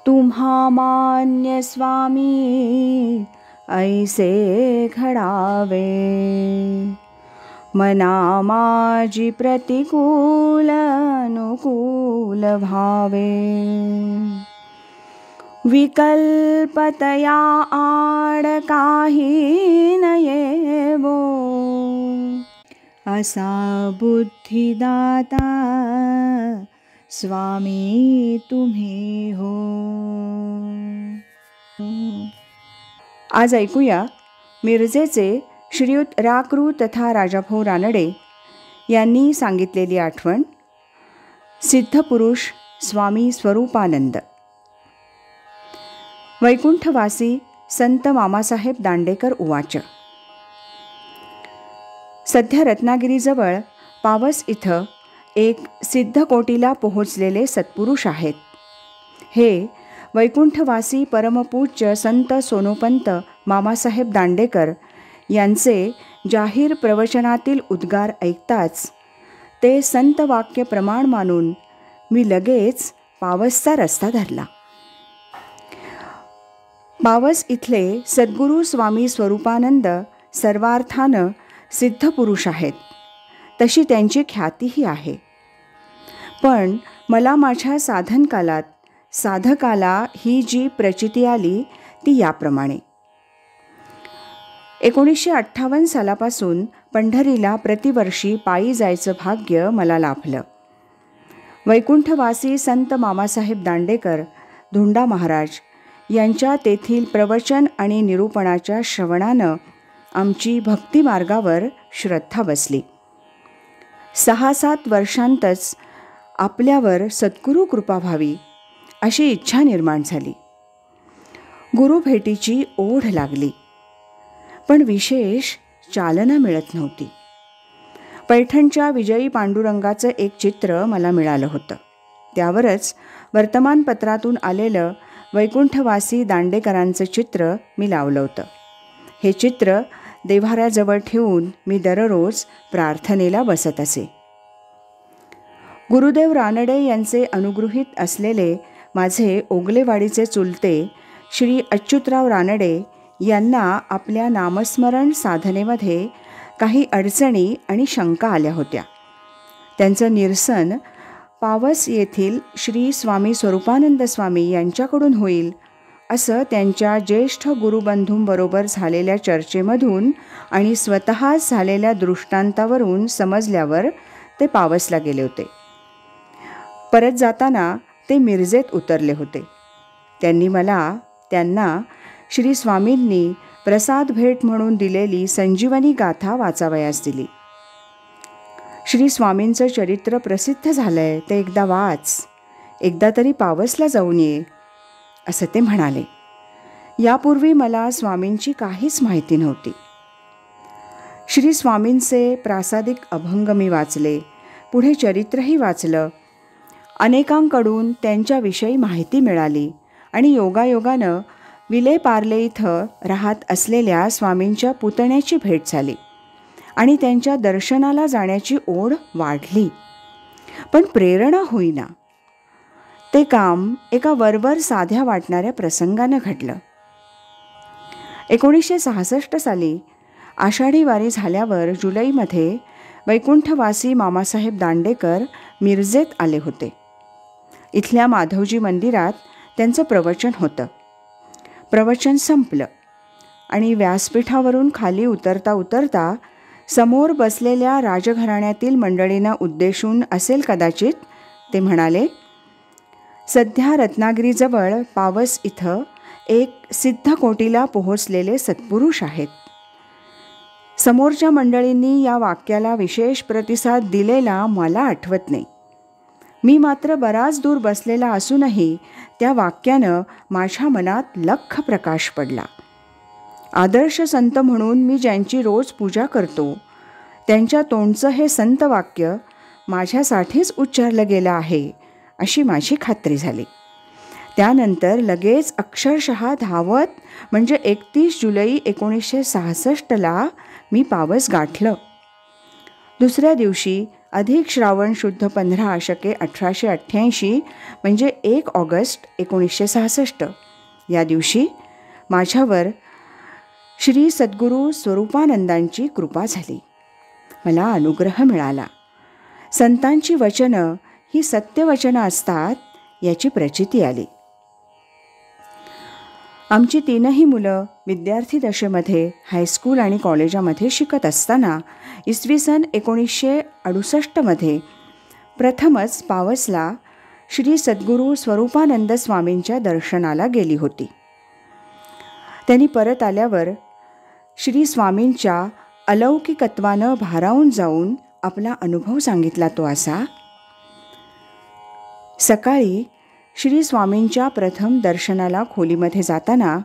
तुम्हा मान्य स्वामी ऐसे घडावे, मना माझी प्रतिकूल अनुकूल भावे, विकल्पतया आड काही न येवो, असा बुद्धिदाता स्वामी तुम्ही हो. आज ऐकूया मिरजेचे श्रीयुत राकृ तथा राजाभाऊ रानडे यांनी सांगितलेली आठवण, सिद्धपुरुष स्वामी स्वरूपानंद. वैकुंठवासी संत मामासाहेब दांडेकर उवाच. सध्या रत्नागिरीजवळ पावस इथं एक सिद्धकोटीला पोहोचलेले सत्पुरुष आहेत. हे वैकुंठवासी परमपूज्य संत सोनोपंत मामासाहेब दांडेकर यांचे जाहीर प्रवचनातील उद्गार ऐकताच ते संत वाक्य प्रमाण मानून मी लगेच पावसचा रस्ता धरला. पावस इथले सद्गुरू स्वामी स्वरूपानंद सर्वार्थानं सिद्धपुरुष आहेत, तशी त्यांची ख्यातीही आहे. पण मला माझ्या साधनकालात साधकाला ही जी प्रचिती आली ती याप्रमाणे. 1958 सालापासून पंढरीला प्रतिवर्षी पायी जायचं भाग्य मला लाभलं. वैकुंठवासी संत मामासाहेब दांडेकर धुंडा महाराज यांच्या तेथील प्रवचन आणि निरूपणाच्या श्रवणानं आमची भक्तिमार्गावर श्रद्धा बसली. 6-7 वर्षांतच आपल्यावर सद्गुरू कृपा व्हावी अशी इच्छा निर्माण झाली. गुरुभेटीची ओढ लागली, पण विशेष चालना मिळत नव्हती. पैठणच्या विजयी पांडुरंगाचं एक चित्र मला मिळालं होतं. त्यावरच वर्तमानपत्रातून आलेलं वैकुंठवासी दांडेकरांचं चित्र मी लावलं होतं. हे चित्र देव्हाऱ्याजवळ ठेवून मी दररोज प्रार्थनेला बसत असे. गुरुदेव रानडे यांचे अनुगृहीत असलेले माझे ओगलेवाडीचे चुलते श्री अच्युतराव रानडे यांना आपल्या नामस्मरण साधनेमध्ये काही अडचणी आणि शंका आल्या होत्या. त्यांचं निरसन पावस येथील श्री स्वामी स्वरूपानंद स्वामी यांच्याकडून होईल असं त्यांच्या ज्येष्ठ गुरुबंधूंबरोबर झालेल्या चर्चेमधून आणि स्वतःच झालेल्या दृष्टांतावरून समजल्यावर ते पावसला गेले होते. परत जाताना ते मिरजेत उतरले होते. त्यांना श्री स्वामींनी प्रसाद भेट म्हणून दिलेली संजीवनी गाथा वाचावयास दिली. श्री स्वामींचं चरित्र प्रसिद्ध झालंय, ते एकदा वाच, एकदा तरी पावसला जाऊन ये असं ते म्हणाले. यापूर्वी मला स्वामींची काहीच माहिती नव्हती. श्री स्वामींचे प्रासादिक अभंग मी वाचले, पुढे चरित्रही वाचलं. अनेकांकडून त्यांच्याविषयी माहिती मिळाली आणि योगायोगानं विले पार्ले इथं राहत असलेल्या स्वामींच्या पुतण्याची भेट झाली आणि त्यांच्या दर्शनाला जाण्याची ओढ वाढली. पण प्रेरणा होईना. ते काम एका वरवर साध्या वाटणाऱ्या प्रसंगानं घडलं. 1966 साली आषाढी वारी झाल्यावर जुलैमध्ये वैकुंठवासी मामासाहेब दांडेकर मिरजेत आले होते. इथल्या माधवजी मंदिरात त्यांचं प्रवचन होतं. प्रवचन संपलं आणि व्यासपीठावरून खाली उतरता उतरता समोर बसलेल्या राजघराण्यातील मंडळींना उद्देशून असेल कदाचित ते म्हणाले, सध्या रत्नागिरीजवळ पावस इथं एक सिद्धकोटीला पोहोचलेले सत्पुरुष आहेत. समोरच्या मंडळींनी या वाक्याला विशेष प्रतिसाद दिलेला मला आठवत नाही. मी मात्र बराच दूर बसलेला असूनही त्या वाक्यानं माझ्या मनात लख्ख प्रकाश पडला. आदर्श संत म्हणून मी ज्यांची रोज पूजा करतो त्यांच्या तोंडचं हे संत वाक्य माझ्यासाठीच उच्चारलं गेलं आहे अशी माझी खात्री झाली. त्यानंतर लगेच अक्षरशः धावत म्हणजे 31 जुलै 1966 मी पावस गाठलं. दुसऱ्या दिवशी अधिक श्रावण शुद्ध 15 शके 1888 म्हणजे 1 ऑगस्ट 1966 या दिवशी माझ्यावर श्री सद्गुरू स्वरूपानंदांची कृपा झाली. मला अनुग्रह मिळाला. संतांची वचनं ही सत्यवचनं असतात याची प्रचिती आली. आमची 3ही मुलं विद्यार्थी दशेमध्ये हायस्कूल आणि कॉलेजामध्ये शिकत असताना इसवी सन 1968 प्रथमच पावसला श्री सद्गुरू स्वरूपानंद स्वामींच्या दर्शनाला गेली होती. त्यांनी परत आल्यावर श्री स्वामींच्या अलौकिकत्वानं भारावून जाऊन आपला अनुभव सांगितला तो असा. सकाळी श्री स्वामींच्या प्रथम दर्शनाला खोलीमध्ये जाताना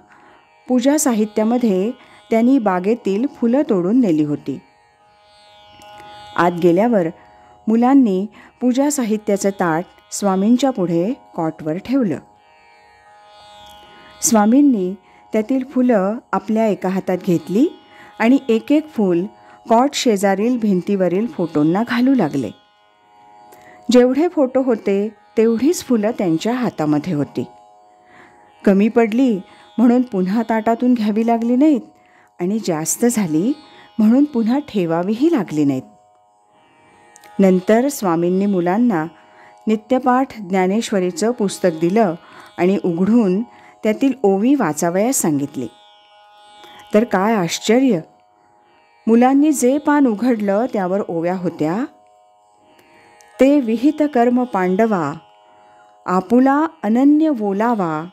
पूजा साहित्यामध्ये त्यांनी बागेतील फुलं तोडून नेली होती. आत गेल्यावर मुलांनी पूजा साहित्याचं ताट स्वामींच्या पुढे कॉटवर ठेवलं. स्वामींनी त्यातील फुलं आपल्या एका हातात घेतली आणि एक एक फूल कॉट शेजारील भिंतीवरील फोटोंना घालू लागले. जेवढे फोटो होते तेवढीच फुलं त्यांच्या हातामध्ये होती. कमी पडली म्हणून पुन्हा ताटातून घ्यावी लागली नाहीत आणि जास्त झाली म्हणून पुन्हा ठेवावीही लागली नाहीत. नंतर स्वामींनी मुलांना नित्यपाठ ज्ञानेश्वरीचं पुस्तक दिलं आणि उघडून त्यातील ओवी वाचावयास सांगितली. तर काय आश्चर्य! मुलांनी जे पान उघडलं त्यावर ओव्या होत्या. ते विहित कर्म पांडवा आपुला अनन्य बोलावा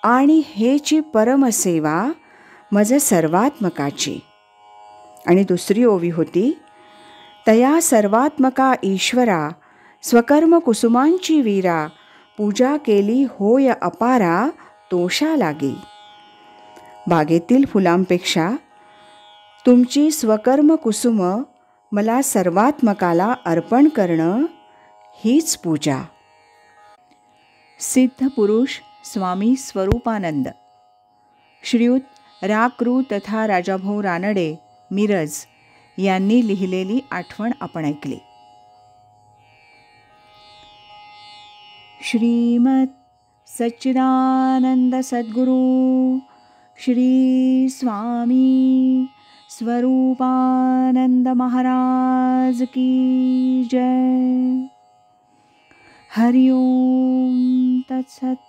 आणि हेची परमसेवा मज सर्वात्मकाची. आणि दुसरी ओवी होती. तया सर्वात्मका ईश्वरा स्वकर्म कुसुमांची वीरा पूजा केली होय अपारा तोषा लागी. बागेतील फुलांपेक्षा तुमची स्वकर्म कुसुम मला सर्वात्मकाला अर्पण करणं हीच पूजा. सिद्ध पुरुष स्वामी स्वरूपानंद. श्रीयुत रा.कृ. तथा राजाभाऊ रानडे मिरज यांनी लिहिलेली आठवण आपण ऐकली. श्रीमत सच्चिदानंद सद्गुरू श्री स्वामी स्वरूपानंद महाराज की जय. हरि ओम तत्सत.